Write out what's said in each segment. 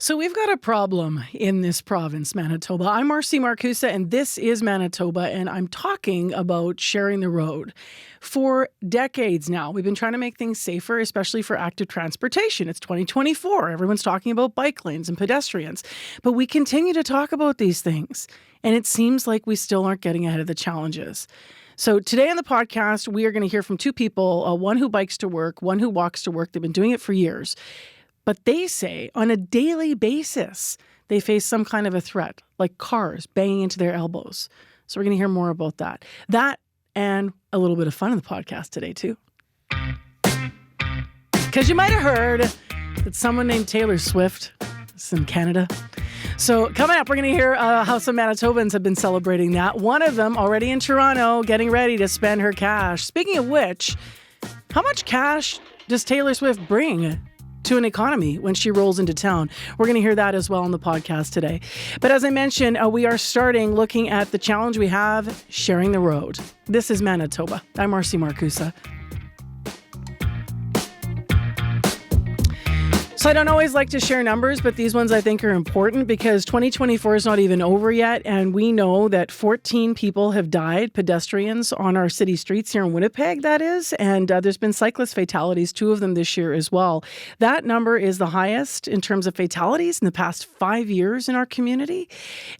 So we've got a problem in this province, Manitoba. I'm Marcy Marcusa, and this is Manitoba, and I'm talking about sharing the road. For decades now, we've been trying to make things safer, especially for active transportation. It's 2024. Everyone's talking about bike lanes and pedestrians. But we continue to talk about these things, and it seems like we still aren't getting ahead of the challenges. So today on the podcast, we are going to hear from two people, one who bikes to work, one who walks to work. They've been doing it for years. But they say on a daily basis, they face some kind of a threat, like cars banging into their elbows. So we're going to hear more about that. That and a little bit of fun in the podcast today, too. Because you might have heard that someone named Taylor Swift is in Canada. So coming up, we're going to hear how some Manitobans have been celebrating that. One of them already in Toronto, getting ready to spend her cash. Speaking of which, how much cash does Taylor Swift bring to an economy when she rolls into town? We're going to hear that as well on the podcast today. But as I mentioned, we are starting looking at the challenge we have, sharing the road. This is Manitoba. I'm Marcy Marcusa. So I don't always like to share numbers, but these ones I think are important because 2024 is not even over yet. And we know that 14 people have died, pedestrians on our city streets here in Winnipeg, that is. And there's been cyclist fatalities, 2 of them this year as well. That number is the highest in terms of fatalities in the past 5 years in our community.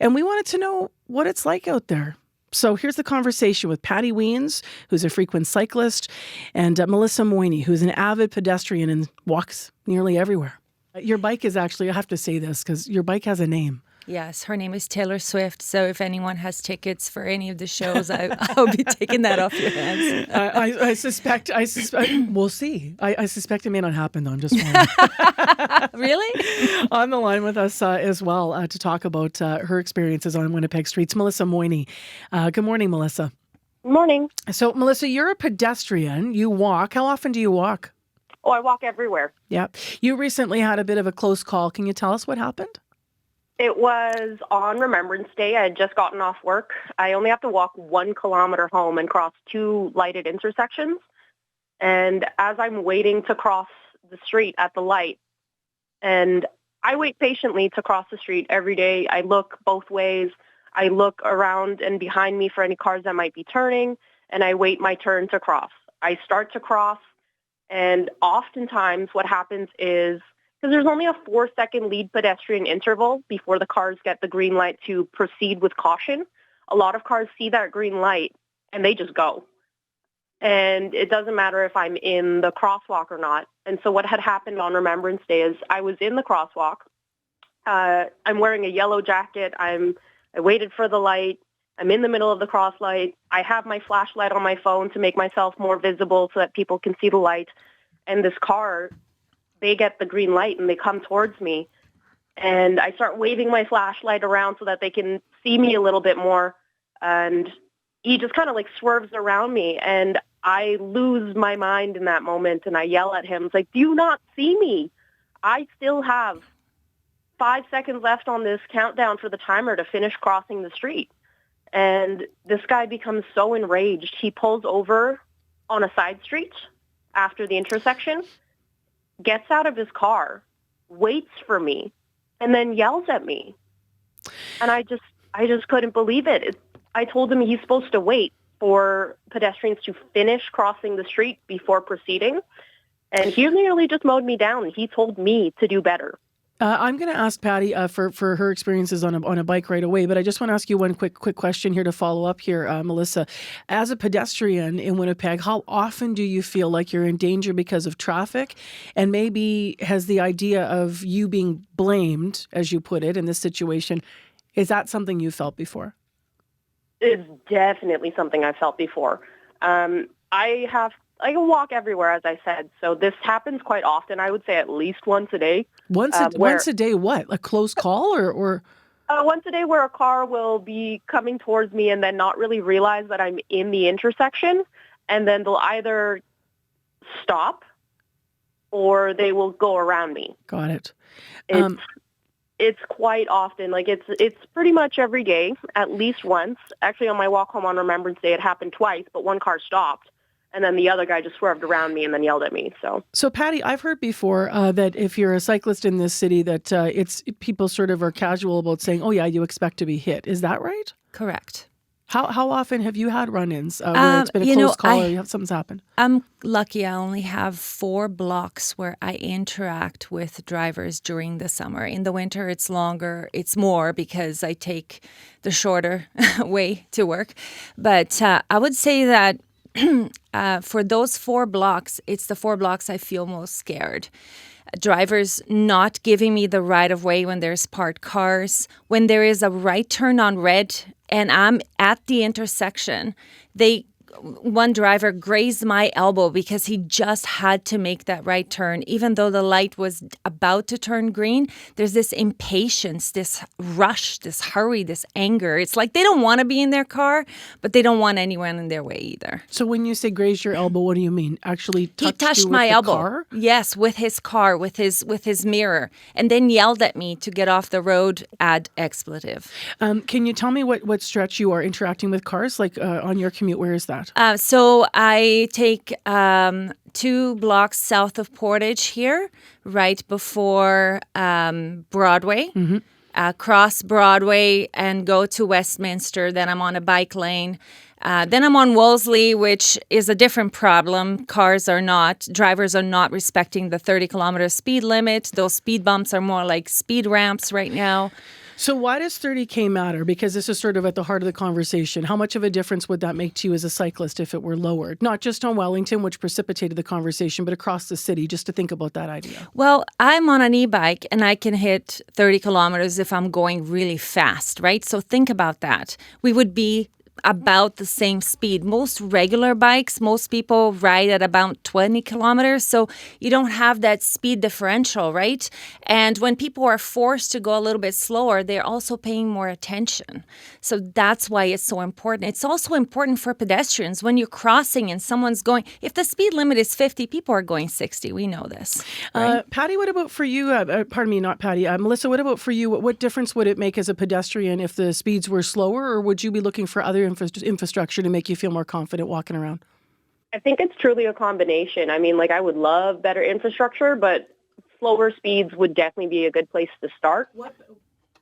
And we wanted to know what it's like out there. So here's the conversation with Patty Weens, who's a frequent cyclist, and Melissa Moyney, who's an avid pedestrian and walks nearly everywhere. Your bike is actually, I have to say this, because your bike has a name. Yes, her name is Taylor Swift. So if anyone has tickets for any of the shows, I'll be taking that off your hands. I suspect, we'll see. I suspect it may not happen, though. I'm just wondering. Really? On the line with us as well to talk about her experiences on Winnipeg streets, Melissa Moyney. Good morning, Melissa. Good morning. So, Melissa, you're a pedestrian. You walk. How often do you walk? Oh, I walk everywhere. Yeah. You recently had a bit of a close call. Can you tell us what happened? It was on Remembrance Day. I had just gotten off work. I only have to walk 1 kilometer home and cross 2 lighted intersections. And as I'm waiting to cross the street at the light, and I wait patiently to cross the street every day. I look both ways. I look around and behind me for any cars that might be turning, and I wait my turn to cross. I start to cross, and oftentimes what happens is, because there's only a 4-second lead pedestrian interval before the cars get the green light to proceed with caution. A lot of cars see that green light and they just go. And it doesn't matter if I'm in the crosswalk or not. And so what had happened on Remembrance Day is I was in the crosswalk. I'm wearing a yellow jacket. I waited for the light. I'm in the middle of the cross light. I have my flashlight on my phone to make myself more visible so that people can see the light. And this car, they get the green light and they come towards me. And I start waving my flashlight around so that they can see me a little bit more. And he just kind of like swerves around me. And I lose my mind in that moment. And I yell at him. It's like, do you not see me? I still have 5 seconds left on this countdown for the timer to finish crossing the street. And this guy becomes so enraged. He pulls over on a side street after the intersection, gets out of his car, waits for me, and then yells at me. And I just couldn't believe it. I told him he's supposed to wait for pedestrians to finish crossing the street before proceeding. And he nearly just mowed me down. He told me to do better. I'm going to ask Patty for her experiences on a bike right away, but I just want to ask you one quick question here to follow up here, Melissa. As a pedestrian in Winnipeg, how often do you feel like you're in danger because of traffic? And maybe has the idea of you being blamed, as you put it, in this situation, is that something you felt before? It's definitely something I've felt before. I can walk everywhere, as I said. So this happens quite often. I would say at least once a day. Once a day, what? A close call or? Once a day where a car will be coming towards me and then not really realize that I'm in the intersection. And then they'll either stop or they will go around me. Got it. It's quite often. Like it's pretty much every day, at least once. Actually, on my walk home on Remembrance Day, it happened twice, but one car stopped. And then the other guy just swerved around me and then yelled at me. So Patty, I've heard before that if you're a cyclist in this city, that it's people sort of are casual about saying, "Oh yeah, you expect to be hit." Is that right? Correct. How often have you had run-ins where it's been a close call or something's happened? I'm lucky. I only have 4 blocks where I interact with drivers during the summer. In the winter, it's longer. It's more because I take the shorter way to work. But I would say that for those 4 blocks, it's the 4 blocks I feel most scared. Drivers not giving me the right of way when there's parked cars, when there is a right turn on red and I'm at the intersection. One driver grazed my elbow because he just had to make that right turn. Even though the light was about to turn green, there's this impatience, this rush, this hurry, this anger. It's like they don't want to be in their car, but they don't want anyone in their way either. So when you say grazed your elbow, what do you mean? Actually He touched you my with the elbow. car? Yes, with his car, with his mirror, and then yelled at me to get off the road, add expletive. Can you tell me what stretch you are interacting with cars? Like on your commute, where is that? So I take 2 blocks south of Portage here, right before Broadway, cross Broadway and go to Westminster. Then I'm on a bike lane. Then I'm on Wolseley, which is a different problem. Drivers are not respecting the 30-kilometer speed limit. Those speed bumps are more like speed ramps right now. So why does 30K matter? Because this is sort of at the heart of the conversation. How much of a difference would that make to you as a cyclist if it were lowered? Not just on Wellington, which precipitated the conversation, but across the city, just to think about that idea. Well, I'm on an e-bike and I can hit 30 kilometers if I'm going really fast, right? So think about that. We would be about the same speed. Most regular bikes, most people ride at about 20 kilometers. So you don't have that speed differential, right? And when people are forced to go a little bit slower, they're also paying more attention. So that's why it's so important. It's also important for pedestrians. When you're crossing and someone's going, if the speed limit is 50, people are going 60. We know this. Right? Patty, what about for you? Pardon me, not Patty. Melissa, what about for you? What difference would it make as a pedestrian if the speeds were slower, or would you be looking for other infrastructure to make you feel more confident walking around? I think it's truly a combination. I mean, I would love better infrastructure, but slower speeds would definitely be a good place to start.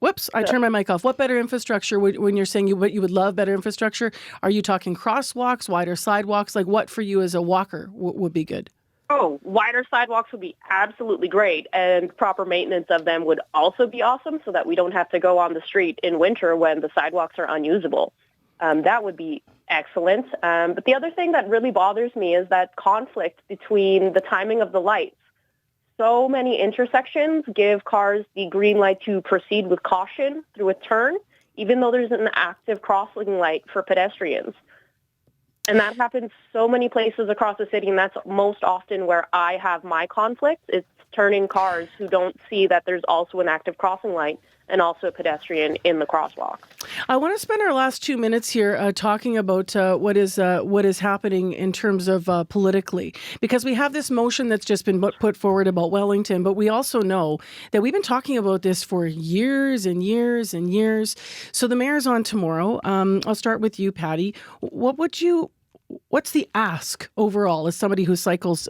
Whoops, I turned my mic off. What better infrastructure when you're saying you would love better infrastructure? Are you talking crosswalks, wider sidewalks? Like what for you as a walker would be good? Oh, wider sidewalks would be absolutely great, and proper maintenance of them would also be awesome so that we don't have to go on the street in winter when the sidewalks are unusable. That would be excellent. But the other thing that really bothers me is that conflict between the timing of the lights. So many intersections give cars the green light to proceed with caution through a turn, even though there's an active crossing light for pedestrians. And that happens so many places across the city, and that's most often where I have my conflict. It's turning cars who don't see that there's also an active crossing light and also a pedestrian in the crosswalk. I want to spend our last 2 minutes here talking about what is happening in terms of politically, because we have this motion that's just been put forward about Wellington, but we also know that we've been talking about this for years and years and years. So the mayor's on tomorrow. I'll start with you, Patty. What's the ask overall as somebody who cycles,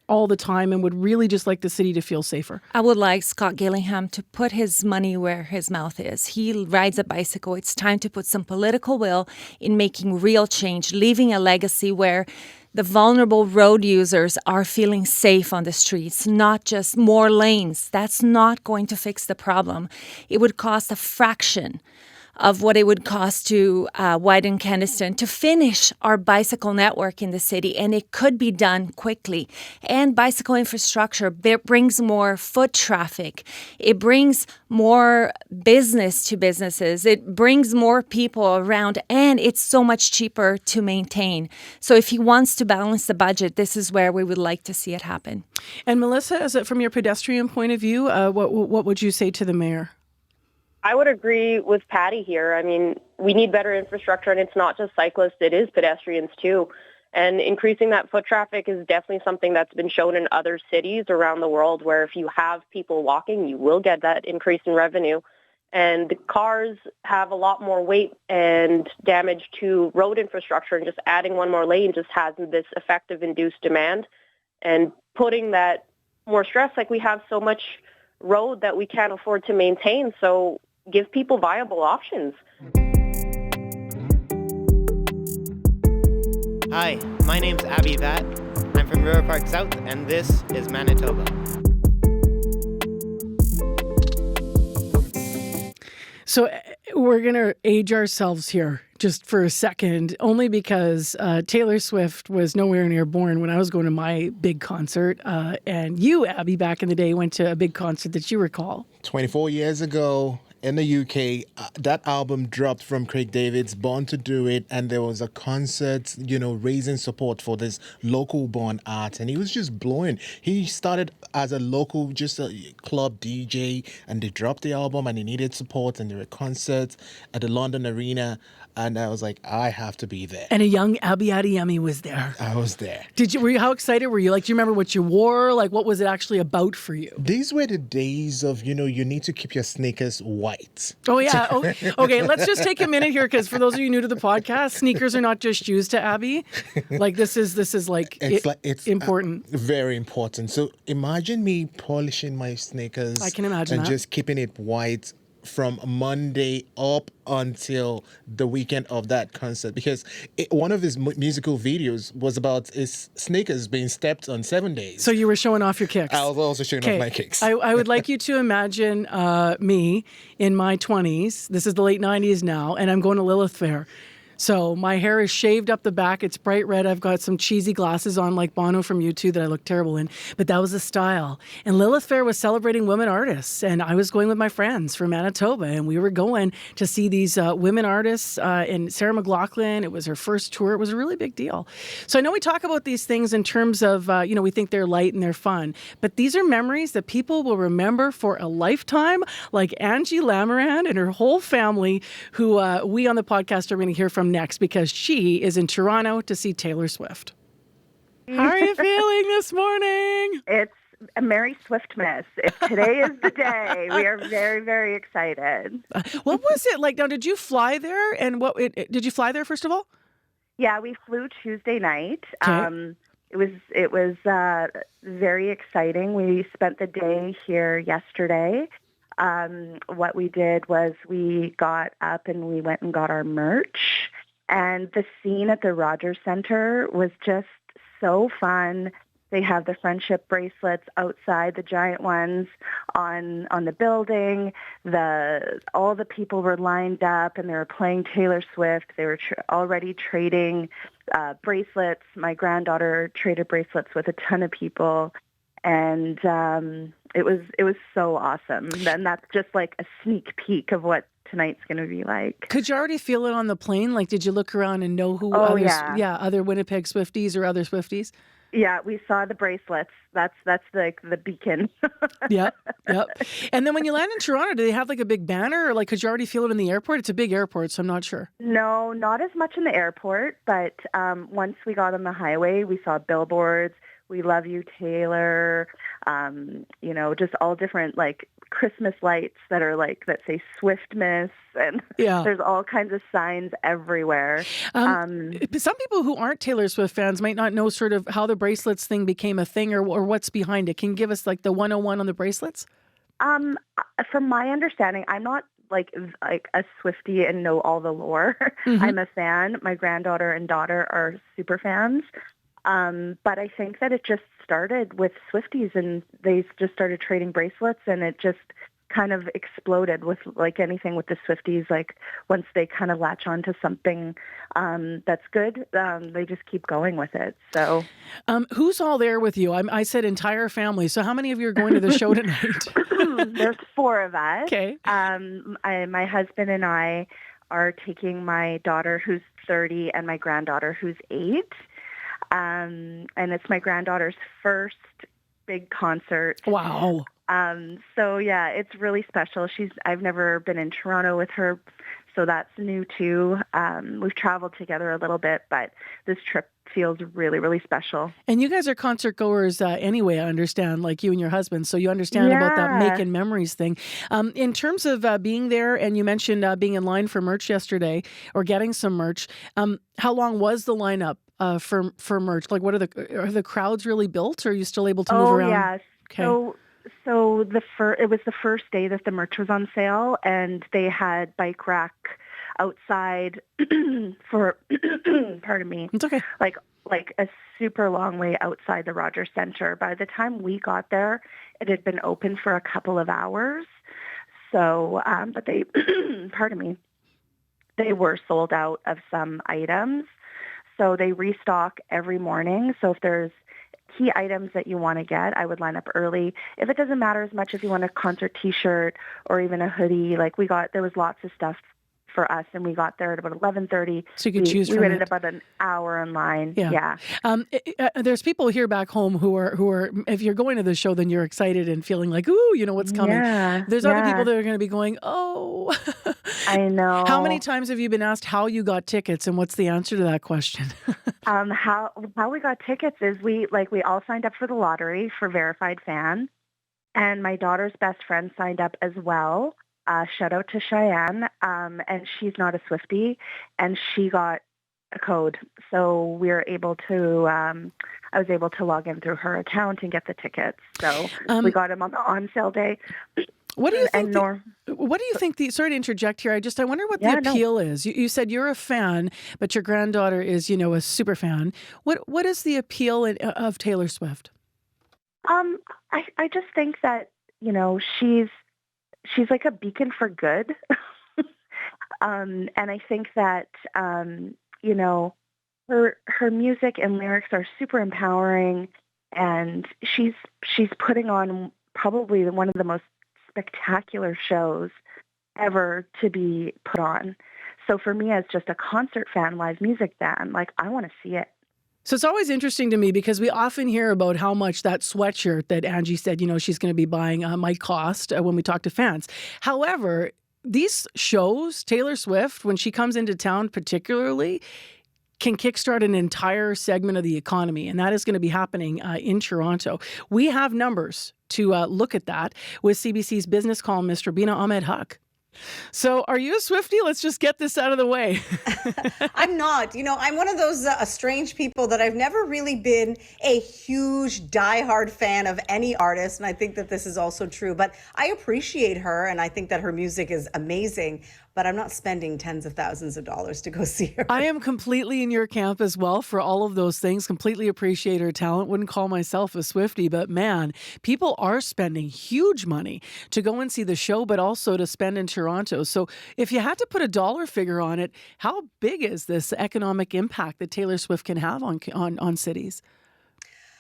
all the time and would really just like the city to feel safer? I would like Scott Gillingham to put his money where his mouth is. He rides a bicycle. It's time to put some political will in making real change, leaving a legacy where the vulnerable road users are feeling safe on the streets, not just more lanes. That's not going to fix the problem. It would cost a fraction of what it would cost to widen Keniston to finish our bicycle network in the city, and it could be done quickly. And bicycle infrastructure brings more foot traffic. It brings more business to businesses. It brings more people around, and it's so much cheaper to maintain. So if he wants to balance the budget, this is where we would like to see it happen. And Melissa, from your pedestrian point of view, what would you say to the mayor? I would agree with Patty here. I mean, we need better infrastructure, and it's not just cyclists, it is pedestrians too. And increasing that foot traffic is definitely something that's been shown in other cities around the world, where if you have people walking, you will get that increase in revenue. And the cars have a lot more weight and damage to road infrastructure, and just adding one more lane just has this effect of induced demand and putting that more stress. Like, we have so much road that we can't afford to maintain, so give people viable options. Hi, my name's Abby Vat. I'm from River Park South, and this is Manitoba. So we're going to age ourselves here just for a second, only because Taylor Swift was nowhere near born when I was going to my big concert. And you, Abby, back in the day, went to a big concert that you recall. 24 years ago in the UK, that album dropped from Craig David's Born to Do It, and there was a concert, raising support for this local born art, and he was just blowing. He started as a local, just a club DJ, and they dropped the album, and he needed support, and there were concerts at the London Arena, and I was like, I have to be there. And a young Abby Adeyemi was there. I was there. How excited were you? Like, do you remember what you wore? Like, what was it actually about for you? These were the days of, you need to keep your sneakers white. Oh, yeah. Okay, let's just take a minute here, because for those of you new to the podcast, sneakers are not just shoes to Abby. Like, this is like, it's important. Very important. So imagine me polishing my sneakers. I can imagine and that. just keeping it white from Monday up until the weekend of that concert, because one of his musical videos was about his sneakers being stepped on 7 days. So you were showing off your kicks. I was also showing off my kicks. I would like you to imagine me in my 20s. This is the late 90s now, and I'm going to Lilith Fair. So my hair is shaved up the back. It's bright red. I've got some cheesy glasses on like Bono from U2 that I look terrible in. But that was the style. And Lilith Fair was celebrating women artists. And I was going with my friends from Manitoba. And we were going to see these women artists. And Sarah McLachlan, it was her first tour. It was a really big deal. So I know we talk about these things in terms of, we think they're light and they're fun. But these are memories that people will remember for a lifetime, like Angie Lamoran and her whole family, who we on the podcast are going to hear from next, because she is in Toronto to see Taylor Swift. How are you feeling this morning? It's a Merry Swiftmas. Today is the day. We are very, very excited. What was it like? Now, did you fly there? And did you fly there, first of all? Yeah, we flew Tuesday night. Okay. It was very exciting. We spent the day here yesterday. What we did was we got up and we went and got our merch. And the scene at the Rogers Centre was just so fun. They have the friendship bracelets outside, the giant ones on the building. All the people were lined up and they were playing Taylor Swift. They were already trading bracelets. My granddaughter traded bracelets with a ton of people. And it was so awesome. And that's just like a sneak peek of what tonight's going to be like. Could you already feel it on the plane? Like, did you look around and know who other Winnipeg Swifties or other Swifties? Yeah, we saw the bracelets. That's like the beacon. Yep. And then when you land in Toronto, do they have like a big banner, or like could you already feel it in the airport? It's a big airport, so I'm not sure. No, not as much in the airport, but once we got on the highway, we saw billboards. We love you, Taylor. Just all different like Christmas lights that say Swiftmas, and there's all kinds of signs everywhere. Some people who aren't Taylor Swift fans might not know sort of how the bracelets thing became a thing, or what's behind it. Can you give us like the 101 on the bracelets? From my understanding, I'm not like a Swiftie and know all the lore. Mm-hmm. I'm a fan. My granddaughter and daughter are super fans. But I think that it just started with Swifties, and they just started trading bracelets, and it just kind of exploded with like anything with the Swifties. Like once they kind of latch on to something that's good, they just keep going with it. So, who's all there with you? I said entire family. So how many of you are going to the show tonight? There's 4 of us. Okay. My husband and I are taking my daughter who's 30 and my granddaughter who's 8. And it's my granddaughter's first big concert. Wow. So yeah, it's really special. I've never been in Toronto with her, so that's new too. We've traveled together a little bit, but this trip feels really, really special. And you guys are concert goers anyway, I understand, like you and your husband. So you understand about that making memories thing. In terms of being there, and you mentioned being in line for merch yesterday or getting some merch, how long was the lineup for merch? Like, are the crowds really built, or are you still able to move around? Yes. Okay. So it was the first day that the merch was on sale, and they had bike rack outside for pardon me. It's okay. Like a super long way outside the Rogers Centre. By the time we got there, it had been open for a couple of hours. So, but they, pardon me, they were sold out of some items. So they restock every morning. So if there's key items that you want to get, I would line up early. If it doesn't matter as much if you want a concert T-shirt or even a hoodie, there was lots of stuff for us, and we got there at about 11:30. So you could choose from We waited about an hour in line. Yeah. There's people here back home who are, if you're going to the show, then you're excited and feeling like, ooh, you know what's coming. Yeah. There's other people that are going to be going, oh. I know. How many times have you been asked how you got tickets, and what's the answer to that question? How we got tickets is we all signed up for the lottery for Verified Fan, and my daughter's best friend signed up as well. Shout out to Cheyenne, and she's not a Swiftie, and she got a code. So we were able to, I was able to log in through her account and get the tickets. So we got them on the on-sale day. What do you think? What do you think? Sorry to interject here. I wonder what the appeal is. You said you're a fan, but your granddaughter is, a super fan. What is the appeal of Taylor Swift? I just think that she's like a beacon for good. And I think that, her music and lyrics are super empowering, and she's putting on probably one of the most spectacular shows ever to be put on. So for me, as just a concert fan, live music fan, I want to see it. So it's always interesting to me because we often hear about how much that sweatshirt that Angie said, she's going to be buying might cost when we talk to fans. However, these shows, Taylor Swift, when she comes into town particularly, can kickstart an entire segment of the economy. And that is going to be happening in Toronto. We have numbers to look at that with CBC's business columnist, Rubina Ahmed-Haq. So are you a Swiftie? Let's just get this out of the way. I'm not. I'm one of those strange people that I've never really been a huge diehard fan of any artist. And I think that this is also true. But I appreciate her, and I think that her music is amazing. But I'm not spending tens of thousands of dollars to go see her. I am completely in your camp as well for all of those things. Completely appreciate her talent. Wouldn't call myself a Swiftie, but man, people are spending huge money to go and see the show, but also to spend in Toronto. So if you had to put a dollar figure on it, how big is this economic impact that Taylor Swift can have on cities?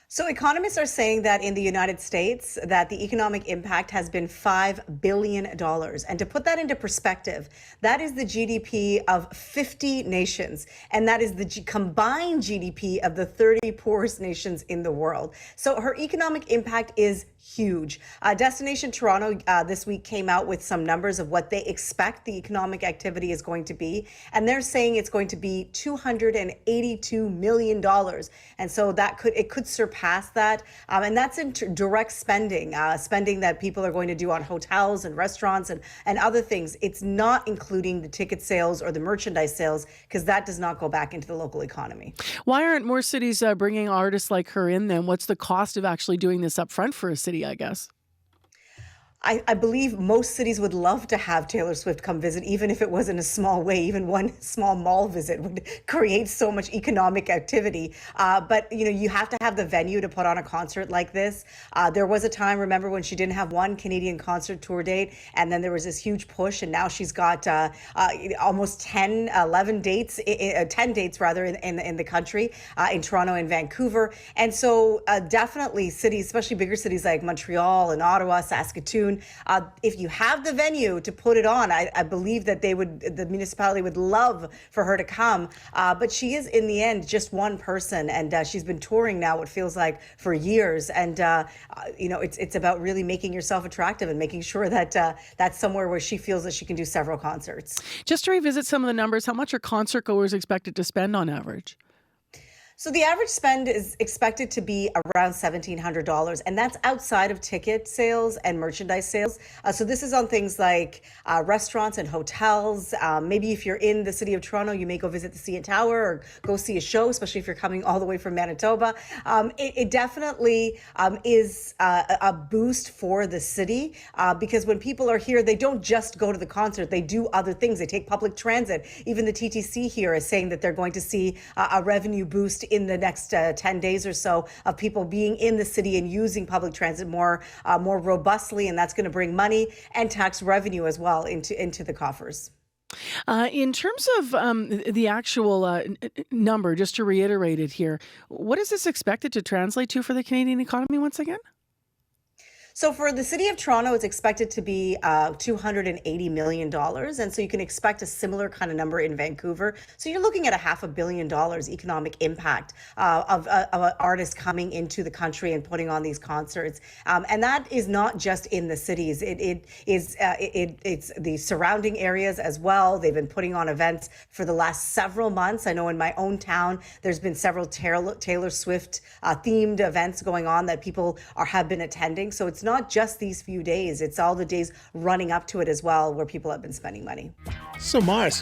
So economists are saying that in the United States, that the economic impact has been $5 billion. And to put that into perspective, that is the GDP of 50 nations. And that is the combined GDP of the 30 poorest nations in the world. So her economic impact is huge. Destination Toronto this week came out with some numbers of what they expect the economic activity is going to be. And they're saying it's going to be $282 million. And so it could surpass that. And that's in direct spending that people are going to do on hotels and restaurants and other things. It's not including the ticket sales or the merchandise sales, because that does not go back into the local economy. Why aren't more cities bringing artists like her in then? What's the cost of actually doing this up front for a city, I guess? I believe most cities would love to have Taylor Swift come visit, even if it was in a small way. Even one small mall visit would create so much economic activity. But, you have to have the venue to put on a concert like this. There was a time, remember, when she didn't have one Canadian concert tour date, and then there was this huge push, and now she's got almost 10 dates in the country, in Toronto and Vancouver. And so definitely cities, especially bigger cities like Montreal and Ottawa, Saskatoon, if you have the venue to put it on, I believe that the municipality would love for her to come. But she is, in the end, just one person, and she's been touring now, it feels like, for years. And it's about really making yourself attractive and making sure that that's somewhere where she feels that she can do several concerts. Just to revisit some of the numbers, how much are concert goers expected to spend on average? So the average spend is expected to be around $1,700, and that's outside of ticket sales and merchandise sales. So this is on things like restaurants and hotels. Maybe if you're in the city of Toronto, you may go visit the CN Tower or go see a show, especially if you're coming all the way from Manitoba. It definitely is a boost for the city because when people are here, they don't just go to the concert. They do other things. They take public transit. Even the TTC here is saying that they're going to see a revenue boost in the next 10 days or so of people being in the city and using public transit more robustly, and that's going to bring money and tax revenue as well into the coffers. In terms of the actual number, just to reiterate it here, what is this expected to translate to for the Canadian economy once again? So for the city of Toronto, it's expected to be $280 million. And so you can expect a similar kind of number in Vancouver. So you're looking at a $500 million economic impact of artists coming into the country and putting on these concerts. And that is not just in the cities. It's the surrounding areas as well. They've been putting on events for the last several months. I know in my own town, there's been several Taylor Swift themed events going on that people have been attending. So it's not just these few days, it's all the days running up to it as well where people have been spending money. So Mars,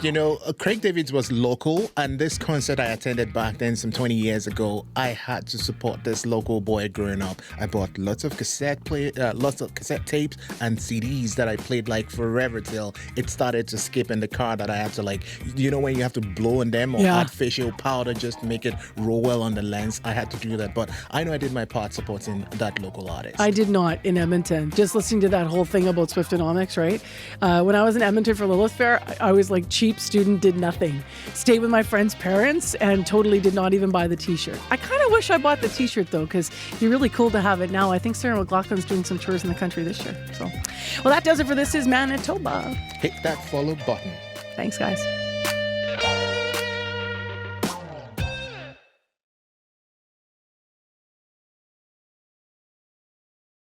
Craig David was local, and this concert I attended back then some 20 years ago, I had to support this local boy growing up. I bought lots of cassette tapes and CDs that I played like forever till it started to skip in the car that I had to when you have to blow on them or add facial powder just to make it roll well on the lens. I had to do that, but I know I did my part supporting that local artist. I did not in Edmonton. Just listening to that whole thing about Swiftonomics, right? When I was in Edmonton for Lilith Fair, I was like cheap student, did nothing. Stayed with my friend's parents and totally did not even buy the t-shirt. I kind of wish I bought the t-shirt though, because it'd be really cool to have it now. I think Sarah McLaughlin's doing some tours in the country this year. So, well, that does it for This Is Manitoba. Hit that follow button. Thanks, guys.